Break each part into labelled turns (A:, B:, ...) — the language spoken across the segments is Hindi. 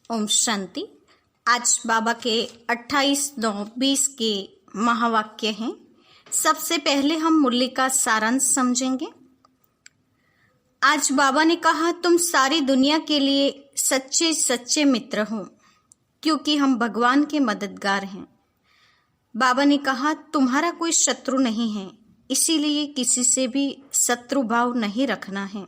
A: ओम शांति। आज बाबा के 28/9/20 के महावाक्य हैं। सबसे पहले हम मुरली का सारांश समझेंगे। आज बाबा ने कहा, तुम सारी दुनिया के लिए सच्चे सच्चे मित्र हो, क्योंकि हम भगवान के मददगार हैं। बाबा ने कहा, तुम्हारा कोई शत्रु नहीं है, इसीलिए किसी से भी शत्रु भाव नहीं रखना है।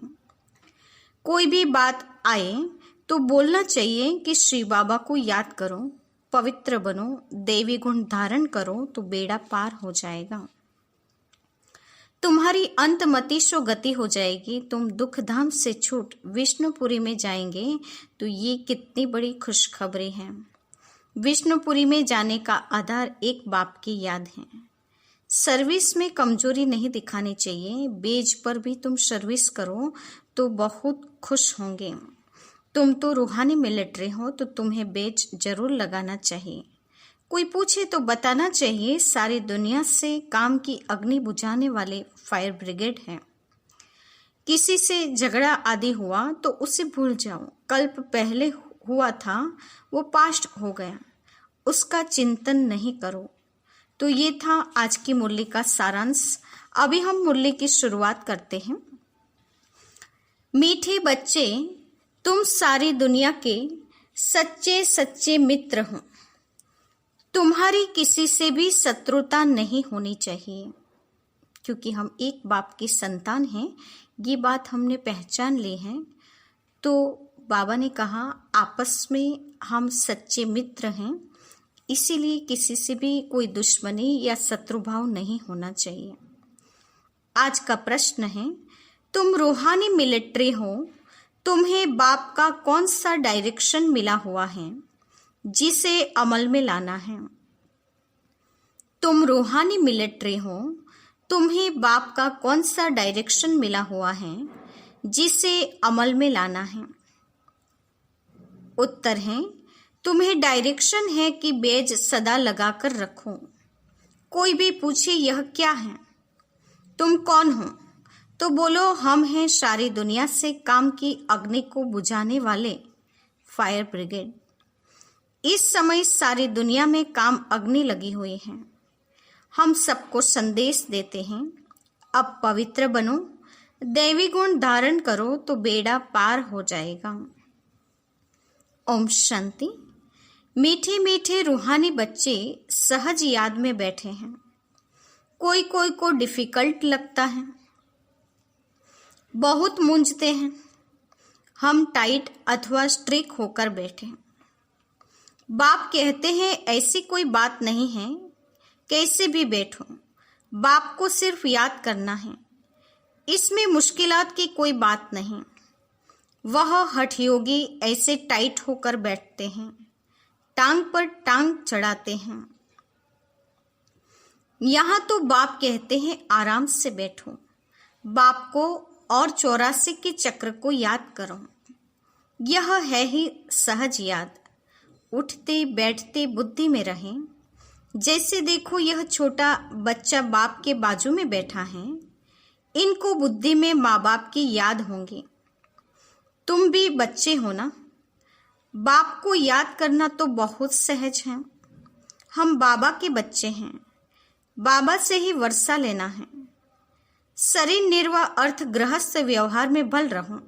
A: कोई भी बात आए तो बोलना चाहिए कि श्री बाबा को याद करो, पवित्र बनो, देवी गुण धारण करो तो बेड़ा पार हो जाएगा। तुम्हारी अंतमति सो गति हो जाएगी। तुम दुख धाम से छूट विष्णुपुरी में जाएंगे। तो ये कितनी बड़ी खुशखबरी है। विष्णुपुरी में जाने का आधार एक बाप की याद है। सर्विस में कमजोरी नहीं दिखानी चाहिए। बेज पर भी तुम सर्विस करो तो बहुत खुश होंगे। तुम तो रूहानी मिलिट्री हो, तो तुम्हें बेज जरूर लगाना चाहिए। कोई पूछे तो बताना चाहिए, सारी दुनिया से काम की अग्नि बुझाने वाले फायर ब्रिगेड हैं। किसी से झगड़ा आदि हुआ तो उसे भूल जाओ। कल्प पहले हुआ था, वो पास्ट हो गया, उसका चिंतन नहीं करो। तो ये था आज की मुरली का सारांश। अभी हम मुरली की शुरुआत करते हैं। मीठे बच्चे, तुम सारी दुनिया के सच्चे सच्चे मित्र हो। तुम्हारी किसी से भी शत्रुता नहीं होनी चाहिए, क्योंकि हम एक बाप की संतान हैं। ये बात हमने पहचान ली है। तो बाबा ने कहा, आपस में हम सच्चे मित्र हैं, इसीलिए किसी से भी कोई दुश्मनी या शत्रुभाव नहीं होना चाहिए। आज का प्रश्न है, तुम रूहानी मिलिट्री हो, तुम्हें बाप का कौन सा डायरेक्शन मिला हुआ है जिसे अमल में लाना है। तुम रूहानी मिलिट्री हो, तुम्हें बाप का कौन सा डायरेक्शन मिला हुआ है जिसे अमल में लाना है। उत्तर है, तुम्हें डायरेक्शन है कि बेज सदा लगाकर रखो। कोई भी पूछे यह क्या है, तुम कौन हो, तो बोलो हम हैं सारी दुनिया से काम की अग्नि को बुझाने वाले फायर ब्रिगेड। इस समय सारी दुनिया में काम अग्नि लगी हुई है। हम सबको संदेश देते हैं, अब पवित्र बनो, दैवी गुण धारण करो तो बेड़ा पार हो जाएगा। ओम शांति। मीठे मीठे रूहानी बच्चे सहज याद में बैठे हैं। कोई कोई को डिफिकल्ट लगता है, बहुत मूंझते हैं। हम टाइट अथवा स्ट्रिक होकर बैठे। बाप कहते हैं ऐसी कोई बात नहीं है, कैसे भी बैठो, बाप को सिर्फ याद करना है। इसमें मुश्किलात की कोई बात नहीं। वह हठयोगी ऐसे टाइट होकर बैठते हैं, टांग पर टांग चढ़ाते हैं। यहाँ तो बाप कहते हैं आराम से बैठो, बाप को और 84 के चक्र को याद करो। यह है ही सहज याद। उठते बैठते बुद्धि में रहें। जैसे देखो, यह छोटा बच्चा बाप के बाजू में बैठा है, इनको बुद्धि में माँ बाप की याद होंगी। तुम भी बच्चे हो ना। बाप को याद करना तो बहुत सहज है। हम बाबा के बच्चे हैं, बाबा से ही वर्षा लेना है। शरीर निर्वाह अर्थ गृहस्थ व्यवहार में बल रहो।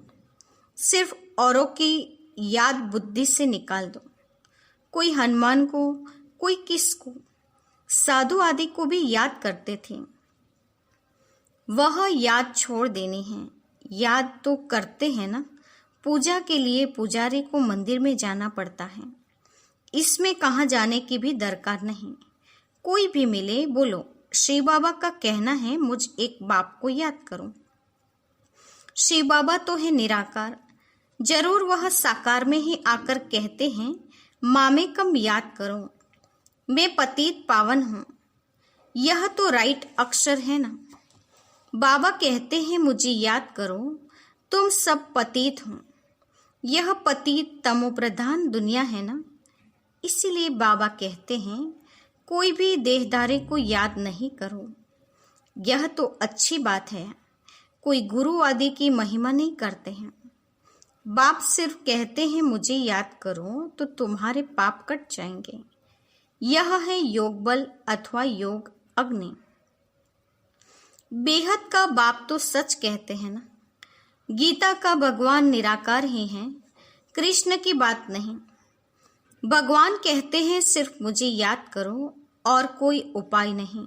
A: सिर्फ औरों की याद बुद्धि से निकाल दो। कोई हनुमान को, कोई किसको, साधु आदि को भी याद करते थे। वह याद छोड़ देनी है। याद तो करते हैं ना। पूजा के लिए पुजारी को मंदिर में जाना पड़ता है। इसमें कहाँ जाने की भी दरकार नहीं। कोई भी मिले, बोलो श्री बाबा का कहना है मुझ एक बाप को याद करो। श्री बाबा तो है निराकार, जरूर वह साकार में ही आकर कहते हैं मामे कम याद करो, मैं पतित पावन हूँ। यह तो राइट अक्षर है ना। बाबा कहते हैं मुझे याद करो, तुम सब पतित हो। यह पतित तमोप्रधान दुनिया है ना। इसीलिए बाबा कहते हैं कोई भी देहधारी को याद नहीं करो। यह तो अच्छी बात है। कोई गुरु आदि की महिमा नहीं करते हैं। बाप सिर्फ कहते हैं मुझे याद करो तो तुम्हारे पाप कट जाएंगे। यह है योग बल अथवा योग अग्नि। बेहद का बाप तो सच कहते हैं ना। गीता का भगवान निराकार ही है, कृष्ण की बात नहीं। भगवान कहते हैं सिर्फ मुझे याद करो और कोई उपाय नहीं।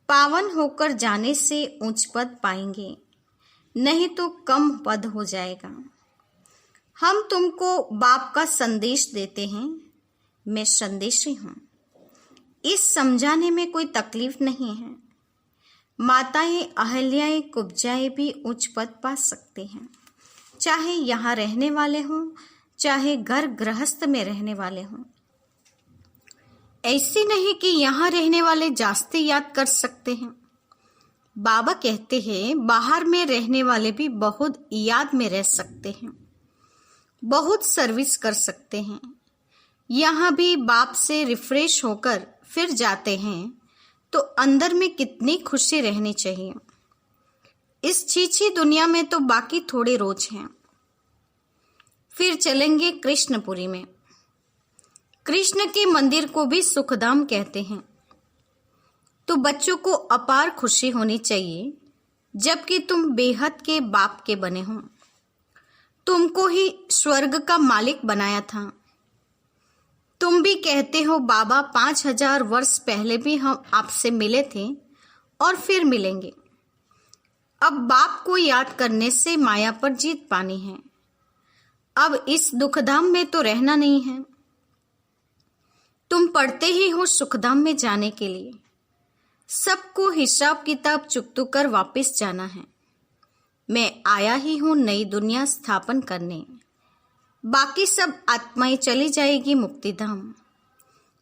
A: पावन होकर जाने से उच्च पद पाएंगे, नहीं तो कम पद हो जाएगा। हम तुमको बाप का संदेश देते हैं, मैं संदेशी हूँ। इस समझाने में कोई तकलीफ नहीं है। माताएं अहल्याएं कुब्जाएं भी उच्च पद पा सकते हैं, चाहे यहाँ रहने वाले हों चाहे घर गृहस्थ में रहने वाले हों। ऐसे नहीं कि यहाँ रहने वाले जास्ती याद कर सकते हैं। बाबा कहते हैं बाहर में रहने वाले भी बहुत याद में रह सकते हैं, बहुत सर्विस कर सकते हैं। यहाँ भी बाप से रिफ्रेश होकर फिर जाते हैं तो अंदर में कितनी खुशी रहनी चाहिए। इस छीछी दुनिया में तो बाकी थोड़े रोज हैं। फिर चलेंगे कृष्णपुरी में। कृष्ण के मंदिर को भी सुखधाम कहते हैं। तो बच्चों को अपार खुशी होनी चाहिए जबकि तुम बेहद के बाप के बने हो। तुमको ही स्वर्ग का मालिक बनाया था। तुम भी कहते हो बाबा 5000 वर्ष पहले भी हम आपसे मिले थे और फिर मिलेंगे। अब बाप को याद करने से माया पर जीत पानी है। अब इस दुखधाम में तो रहना नहीं है। तुम पढ़ते ही हो सुखधाम में जाने के लिए। सबको हिसाब किताब चुकतू कर वापस जाना है। मैं आया ही हूं नई दुनिया स्थापन करने। बाकी सब आत्माएं चली जाएगी मुक्तिधाम।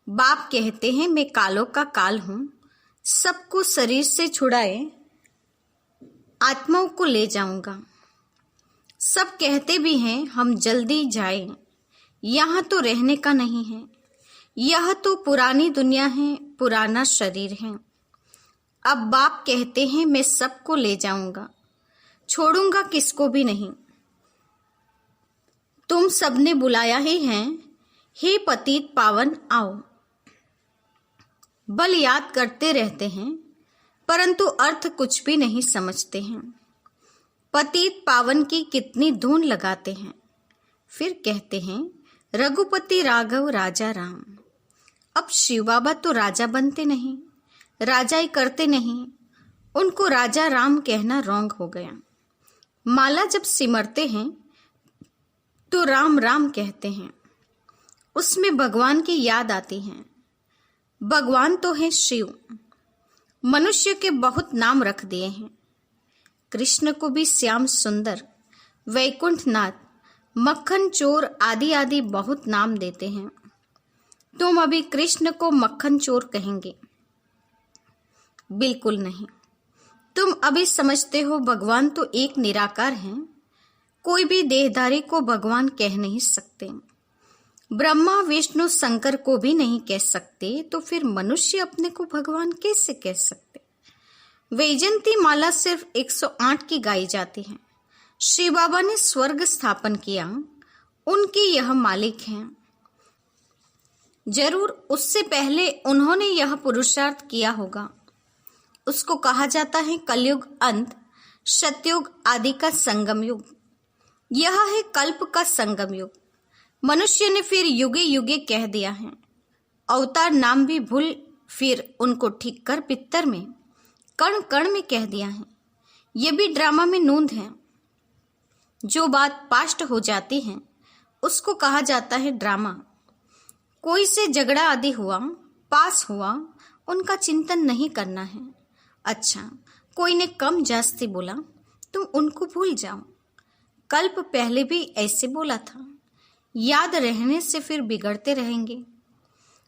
A: बाप कहते हैं मैं कालों का काल हूं, सबको शरीर से छुड़ाए आत्माओं को ले जाऊंगा। सब कहते भी हैं हम जल्दी जाएं, यहाँ तो रहने का नहीं है। यह तो पुरानी दुनिया है, पुराना शरीर है। अब बाप कहते हैं मैं सबको ले जाऊंगा, छोड़ूंगा किसको भी नहीं। तुम सबने बुलाया ही है, हे पतित पावन आओ। बल याद करते रहते हैं परंतु अर्थ कुछ भी नहीं समझते हैं। पतित पावन की कितनी धून लगाते हैं, फिर कहते हैं रघुपति राघव राजा राम। अब शिव बाबा तो राजा बनते नहीं, राजाई करते नहीं। उनको राजा राम कहना रॉन्ग हो गया। माला जब सिमरते हैं तो राम राम कहते हैं, उसमें भगवान की याद आती है। भगवान तो है शिव। मनुष्य के बहुत नाम रख दिए हैं। कृष्ण को भी श्याम सुंदर, वैकुंठनाथ, मक्खन चोर आदि आदि बहुत नाम देते हैं। तुम अभी कृष्ण को मक्खन चोर कहेंगे? बिल्कुल नहीं। तुम अभी समझते हो भगवान तो एक निराकार हैं। कोई भी देहधारी को भगवान कह नहीं सकते। ब्रह्मा विष्णु शंकर को भी नहीं कह सकते, तो फिर मनुष्य अपने को भगवान कैसे कह सकते? वैजंती माला सिर्फ 108 की गाई जाती है। श्री बाबा ने स्वर्ग स्थापन किया, उनके यह मालिक हैं। जरूर उससे पहले उन्होंने यह पुरुषार्थ किया होगा। उसको कहा जाता है कलयुग अंत, सतयुग आदि का संगम युग। यह है कल्प का संगम युग। मनुष्य ने फिर युगे युगे कह दिया है। अवतार नाम भी भूल फिर उनको ठीक कर पित्तर में, कण कण में कह दिया है। ये भी ड्रामा में नूंद है। जो बात पास्ट हो जाती है उसको कहा जाता है ड्रामा। कोई से झगड़ा आदि हुआ, पास हुआ, उनका चिंतन नहीं करना है। अच्छा, कोई ने कम जास्ती बोला, तुम उनको भूल जाओ। कल्प पहले भी ऐसे बोला था। याद रहने से फिर बिगड़ते रहेंगे।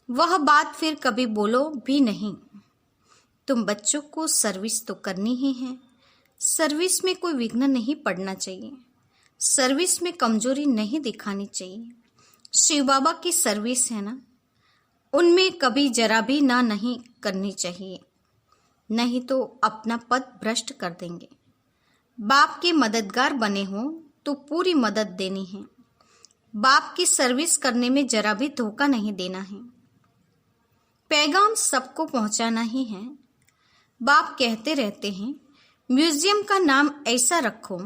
A: वह बात फिर कभी बोलो भी नहीं। तुम बच्चों को सर्विस तो करनी ही है। सर्विस में कोई विघ्न नहीं पड़ना चाहिए। सर्विस में कमजोरी नहीं दिखानी चाहिए। शिव बाबा की सर्विस है ना, उनमें कभी जरा भी ना नहीं करनी चाहिए, नहीं तो अपना पद भ्रष्ट कर देंगे। बाप के मददगार बने हो तो पूरी मदद देनी है। बाप की सर्विस करने में जरा भी धोखा नहीं देना है। पैगाम सबको पहुंचाना ही है। बाप कहते रहते हैं, म्यूजियम का नाम ऐसा रखो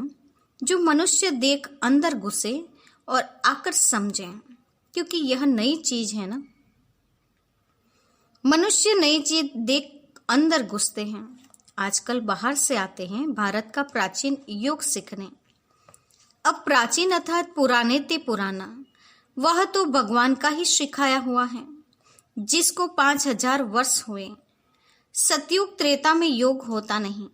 A: जो मनुष्य देख अंदर घुसे और आकर समझे, क्योंकि यह नई चीज है ना। मनुष्य नई चीज देख अंदर घुसते हैं। आजकल बाहर से आते हैं भारत का प्राचीन योग सीखने। अब प्राचीन अर्थात पुराने ते पुराना, वह तो भगवान का ही सिखाया हुआ है, जिसको 5000 वर्ष हुए। सतयुग त्रेता में योग होता नहीं।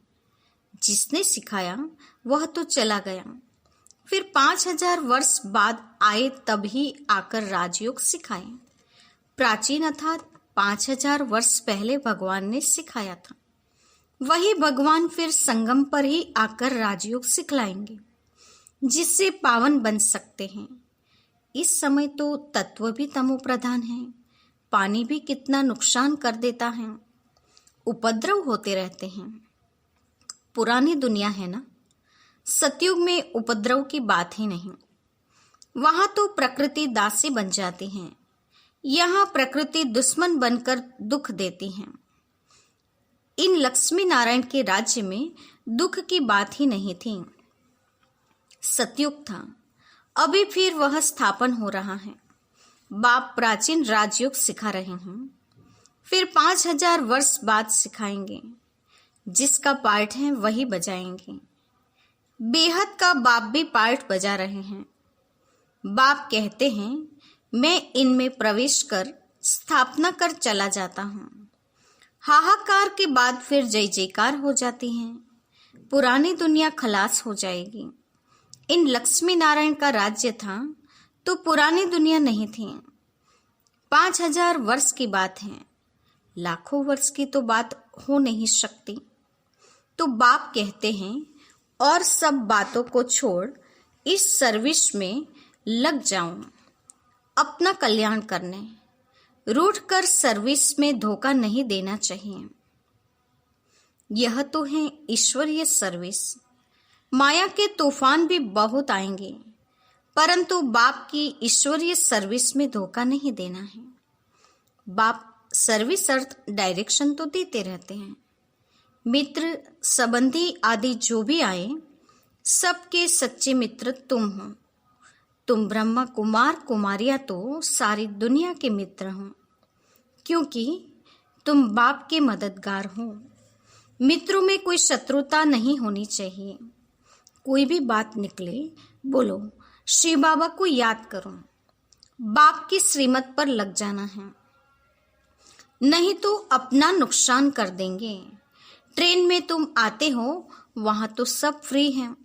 A: जिसने सिखाया वह तो चला गया, फिर 5000 वर्ष बाद आए, तभी आकर राजयोग सिखाए। प्राचीन अर्थात 5000 वर्ष पहले भगवान ने सिखाया था। वही भगवान फिर संगम पर ही आकर राजयोग सिखलाएंगे, जिससे पावन बन सकते हैं। इस समय तो तत्व भी तमो प्रधान है। पानी भी कितना नुकसान कर देता है। उपद्रव होते रहते हैं। पुरानी दुनिया है ना। सतयुग में उपद्रव की बात ही नहीं। वहां तो प्रकृति दासी बन जाती है। यहाँ प्रकृति दुश्मन बनकर दुख देती है। इन लक्ष्मी नारायण के राज्य में दुख की बात ही नहीं थी। सतयुग था, अभी फिर वह स्थापन हो रहा है। बाप प्राचीन राजयोग सिखा रहे हैं, फिर 5000 वर्ष बाद सिखाएंगे। जिसका पार्ट है वही बजाएंगे। बेहद का बाप भी पार्ट बजा रहे हैं। बाप कहते हैं, मैं इनमें प्रवेश कर स्थापना कर चला जाता हूँ। हाहाकार के बाद फिर जय जयकार हो जाती है। पुरानी दुनिया खलास हो जाएगी। इन लक्ष्मी नारायण का राज्य था तो पुरानी दुनिया नहीं थी। 5000 वर्ष की बात है, लाखों वर्ष की तो बात हो नहीं सकती। तो बाप कहते हैं, और सब बातों को छोड़ इस सर्विस में लग जाऊं, अपना कल्याण करने। रूठकर सर्विस में धोखा नहीं देना चाहिए। यह तो है ईश्वरीय सर्विस। माया के तूफान भी बहुत आएंगे, परंतु बाप की ईश्वरीय सर्विस में धोखा नहीं देना है। बाप सर्विस अर्थ डायरेक्शन तो देते रहते हैं। मित्र संबंधी आदि जो भी आए, सबके सच्चे मित्र तुम हो। तुम ब्रह्मा कुमार कुमारियां तो सारी दुनिया के मित्र हो, क्योंकि तुम बाप के मददगार हो। मित्रों में कोई शत्रुता नहीं होनी चाहिए। कोई भी बात निकले, बोलो श्री बाबा को याद करो। बाप की श्रीमत पर लग जाना है, नहीं तो अपना नुकसान कर देंगे। ट्रेन में तुम आते हो, वहां तो सब फ्री है।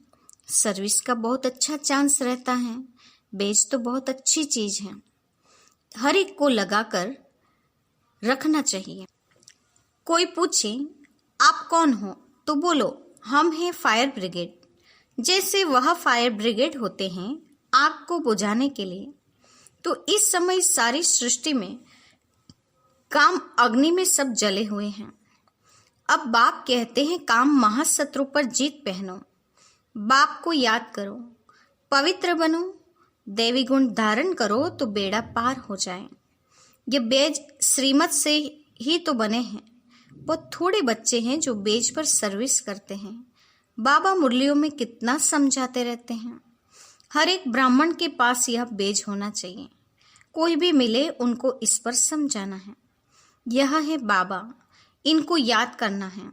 A: सर्विस का बहुत अच्छा चांस रहता है। बेज तो बहुत अच्छी चीज है, हर एक को लगाकर रखना चाहिए। कोई पूछे आप कौन हो, तो बोलो हम हैं फायर ब्रिगेड। जैसे वह फायर ब्रिगेड होते हैं आग को बुझाने के लिए, तो इस समय सारी सृष्टि में काम अग्नि में सब जले हुए हैं। अब बाप कहते हैं, काम महाशत्रु पर जीत पहनो। बाप को याद करो, पवित्र बनो, देवी गुण धारण करो तो बेड़ा पार हो जाए। ये बेज श्रीमत से ही तो बने हैं। बहुत थोड़े बच्चे हैं जो बेज पर सर्विस करते हैं। बाबा मुरलियों में कितना समझाते रहते हैं। हर एक ब्राह्मण के पास यह बेज होना चाहिए। कोई भी मिले उनको इस पर समझाना है। यह है बाबा, इनको याद करना है।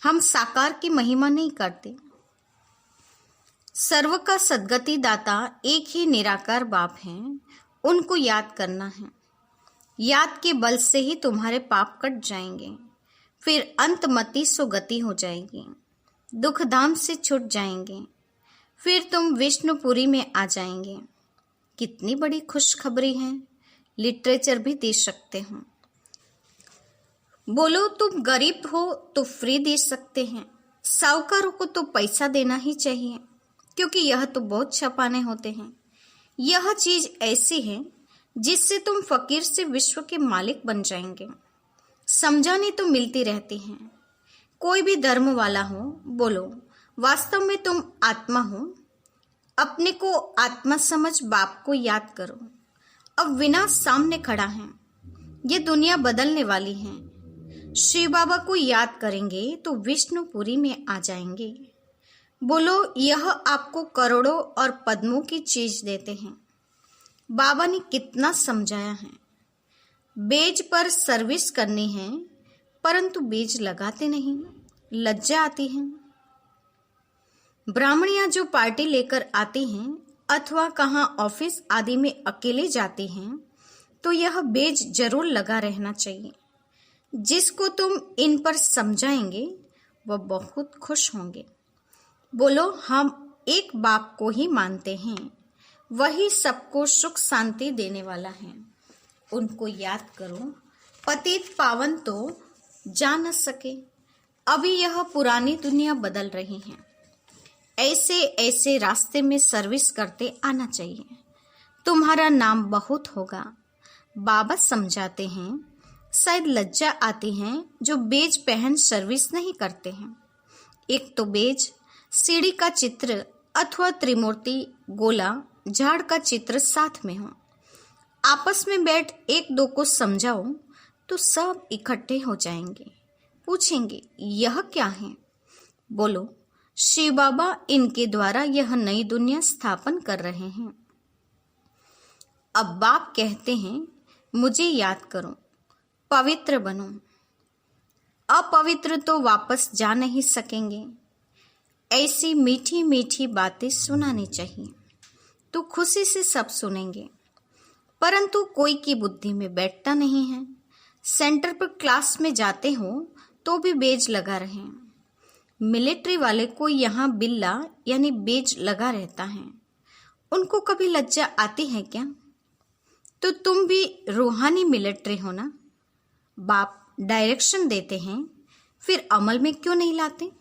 A: हम साकार की महिमा नहीं करते। सर्व का सद्गति दाता एक ही निराकार बाप हैं, उनको याद करना है। याद के बल से ही तुम्हारे पाप कट जाएंगे, फिर अंतमति सुगति हो जाएगी। दुख धाम से छूट जाएंगे, फिर तुम विष्णुपुरी में आ जाएंगे। कितनी बड़ी खुशखबरी है, लिटरेचर भी दे सकते हो। बोलो तुम गरीब हो तो फ्री दे सकते हैं। साहूकारों को तो पैसा देना ही चाहिए, क्योंकि यह तो बहुत छपाने होते हैं। यह चीज ऐसी है जिससे तुम फकीर से विश्व के मालिक बन जाएंगे। समझाने तो मिलती रहती हैं। कोई भी धर्म वाला हो, बोलो वास्तव में तुम आत्मा हो। अपने को आत्मा समझ बाप को याद करो। अब विनाश सामने खड़ा है, ये दुनिया बदलने वाली है। शिव बाबा को याद करेंगे तो विष्णुपुरी में आ जाएंगे। बोलो, यह आपको करोड़ों और पद्मों की चीज देते हैं। बाबा ने कितना समझाया है। बेज पर सर्विस करनी है, परंतु बेज लगाते नहीं, लज्जा आती है। ब्राह्मणियां जो पार्टी लेकर आती हैं अथवा कहाँ ऑफिस आदि में अकेले जाती हैं, तो यह बेज जरूर लगा रहना चाहिए। जिसको तुम इन पर समझाएंगे वह बहुत खुश होंगे। बोलो, हम एक बाप को ही मानते हैं, वही सबको सुख शांति देने वाला है। उनको याद करो। पतित पावन तो जा न सके, अभी यह पुरानी दुनिया बदल रही है। ऐसे ऐसे रास्ते में सर्विस करते आना चाहिए, तुम्हारा नाम बहुत होगा। बाबा समझाते हैं, शायद लज्जा आती है जो बेज पहन सर्विस नहीं करते हैं। एक तो बेज, सीढ़ी का चित्र अथवा त्रिमूर्ति, गोला, झाड़ का चित्र साथ में हो। आपस में बैठ एक दो को समझाओ तो सब इकट्ठे हो जाएंगे। पूछेंगे, यह क्या है? बोलो, शिव बाबा इनके द्वारा यह नई दुनिया स्थापन कर रहे हैं। अब बाप कहते हैं, मुझे याद करो, पवित्र बनो। अपवित्र तो वापस जा नहीं सकेंगे। ऐसी मीठी मीठी बातें सुनानी चाहिए तो खुशी से सब सुनेंगे, परंतु कोई की बुद्धि में बैठता नहीं है। सेंटर पर क्लास में जाते हो तो भी बेज लगा रहे हैं। मिलिट्री वाले को यहाँ बिल्ला यानी बेज लगा रहता है। उनको कभी लज्जा आती है क्या? तो तुम भी रूहानी मिलिट्री हो ना। बाप डायरेक्शन देते हैं, फिर अमल में क्यों नहीं लाते?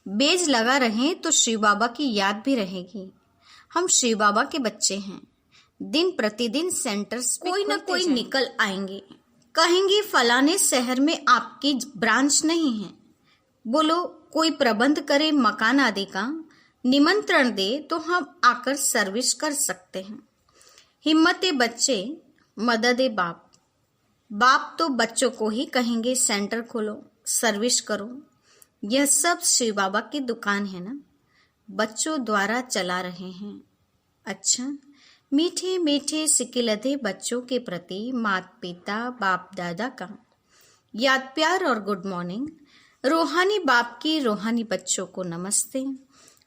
A: बेज लगा रहे तो शिव बाबा की याद भी रहेगी। हम शिव बाबा के बच्चे हैं। दिन प्रतिदिन सेंटर्स पे कोई न कोई निकल आएंगे, कहेंगे फलाने शहर में आपकी ब्रांच नहीं है। बोलो, कोई प्रबंध करे मकान आदि का, निमंत्रण दे तो हम आकर सर्विस कर सकते हैं। हिम्मते बच्चे, मददे बाप। बाप तो बच्चों को ही कहेंगे सेंटर खोलो, सर्विस करो। यह सब शिव बाबा की दुकान है ना, बच्चों द्वारा चला रहे हैं। अच्छा, मीठे मीठे सिकिलधे बच्चों के प्रति माता पिता बाप दादा का याद प्यार और गुड मॉर्निंग। रूहानी बाप की रूहानी बच्चों को नमस्ते।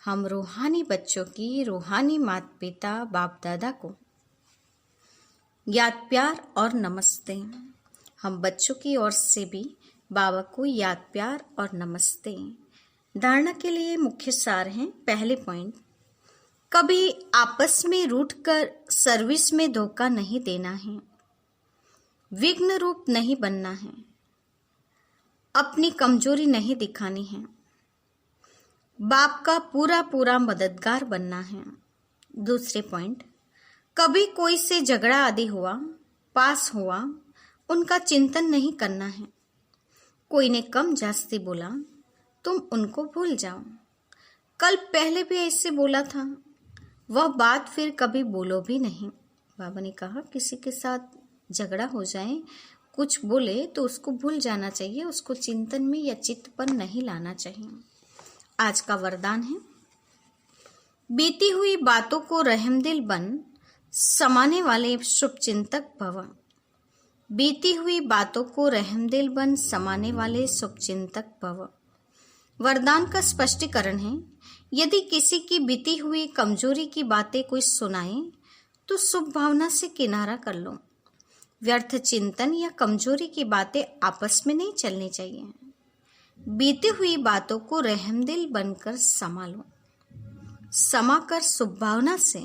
A: हम रूहानी बच्चों की रूहानी माता पिता बाप दादा को याद प्यार और नमस्ते। हम बच्चों की ओर से भी बाबा को याद प्यार और नमस्ते। धारणा के लिए मुख्य सार हैं। पहले पॉइंट, कभी आपस में रूठकर सर्विस में धोखा नहीं देना है, विघ्न रूप नहीं बनना है, अपनी कमजोरी नहीं दिखानी है, बाप का पूरा पूरा मददगार बनना है। दूसरे पॉइंट, कभी कोई से झगड़ा आदि हुआ, पास हुआ, उनका चिंतन नहीं करना है। कोई ने कम जास्ती बोला, तुम उनको भूल जाओ। कल पहले भी ऐसे बोला था, वह बात फिर कभी बोलो भी नहीं। बाबा ने कहा, किसी के साथ झगड़ा हो जाए, कुछ बोले तो उसको भूल जाना चाहिए, उसको चिंतन में या चित्त पर नहीं लाना चाहिए। आज का वरदान है, बीती हुई बातों को रहमदिल बन समाने वाले शुभ चिंतक भव। बीती हुई बातों को रहमदिल बन समाने वाले शुभ चिंतक भव। वरदान का स्पष्टीकरण है, यदि किसी की बीती हुई कमजोरी की बातें कोई सुनाए तो शुभ भावना से किनारा कर लो। व्यर्थ चिंतन या कमजोरी की बातें आपस में नहीं चलनी चाहिए। बीती हुई बातों को रहमदिल बनकर संभालो। समाकर शुभ भावना से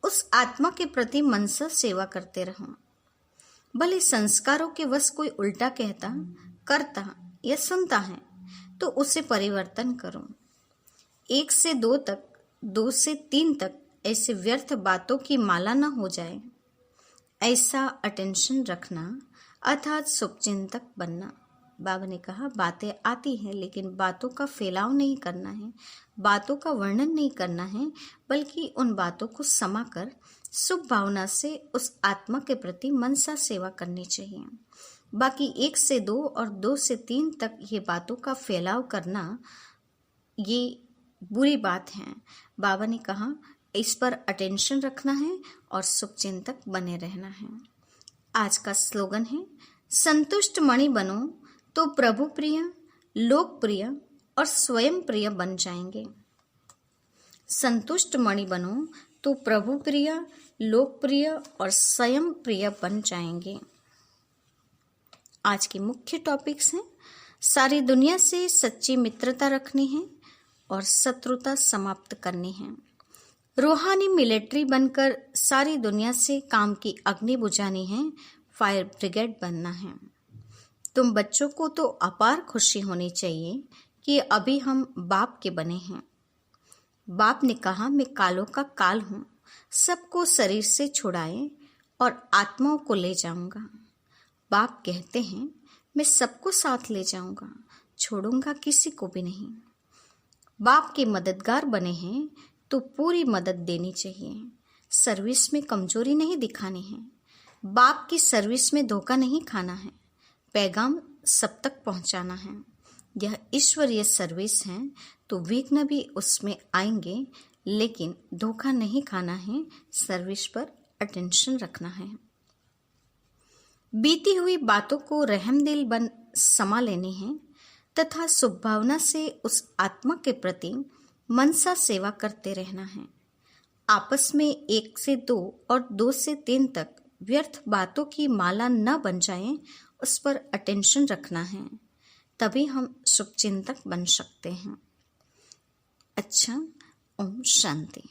A: उस आत्मा के प्रति मन से सेवा करते रहो। भले संस्कारों के वश कोई उल्टा कहता, करता या सुनता है तो उसे परिवर्तन करो। 1 से 2 तक, 2 से 3 तक ऐसे व्यर्थ बातों की माला न हो जाए, ऐसा अटेंशन रखना अर्थात शुभचिंतक बनना। बाबा ने कहा बातें आती हैं, लेकिन बातों का फैलाव नहीं करना है, बातों का वर्णन नहीं करना है, बल्कि उन बातों को समाकर शुभ भावना से उस आत्मा के प्रति मनसा सेवा करनी चाहिए। बाकी 1 से 2 और 2 से 3 तक ये बातों का फैलाव करना ये बुरी बात है। बाबा ने कहा इस पर अटेंशन रखना है और शुभचिंतक बने रहना है। आज का स्लोगन है, संतुष्ट मणि बनो तो प्रभु प्रिय, लोक प्रिय और स्वयं प्रिय बन जाएंगे। संतुष्ट मणि बनो तो प्रभु प्रिय, लोक प्रिय और स्वयं प्रिय बन जाएंगे। आज के मुख्य टॉपिक्स हैं, सारी दुनिया से सच्ची मित्रता रखनी है और शत्रुता समाप्त करनी है। रूहानी मिलिट्री बनकर सारी दुनिया से काम की अग्नि बुझानी है, फायर ब्रिगेड बनना है। तुम बच्चों को तो अपार खुशी होनी चाहिए कि अभी हम बाप के बने हैं। बाप ने कहा मैं कालों का काल हूँ, सबको शरीर से छुड़ाए और आत्माओं को ले जाऊंगा। बाप कहते हैं मैं सबको साथ ले जाऊंगा, छोड़ूंगा किसी को भी नहीं। बाप के मददगार बने हैं तो पूरी मदद देनी चाहिए, सर्विस में कमजोरी नहीं दिखानी है, बाप की सर्विस में धोखा नहीं खाना है, पैगाम सब तक पहुंचाना है। यह ईश्वरीय सर्विस है तो विघ्न भी उसमें आएंगे, लेकिन धोखा नहीं खाना है, सर्विस पर अटेंशन रखना है। बीती हुई बातों को रहमदिल बन समा लेनी है तथा शुभ भावना से उस आत्मा के प्रति मनसा सेवा करते रहना है। आपस में 1 से 2 और 2 से 3 तक व्यर्थ बातों की माला न बन जाए, उस पर अटेंशन रखना है, तभी हम शुभचिंतक बन सकते हैं। अच्छा, ओम शांति।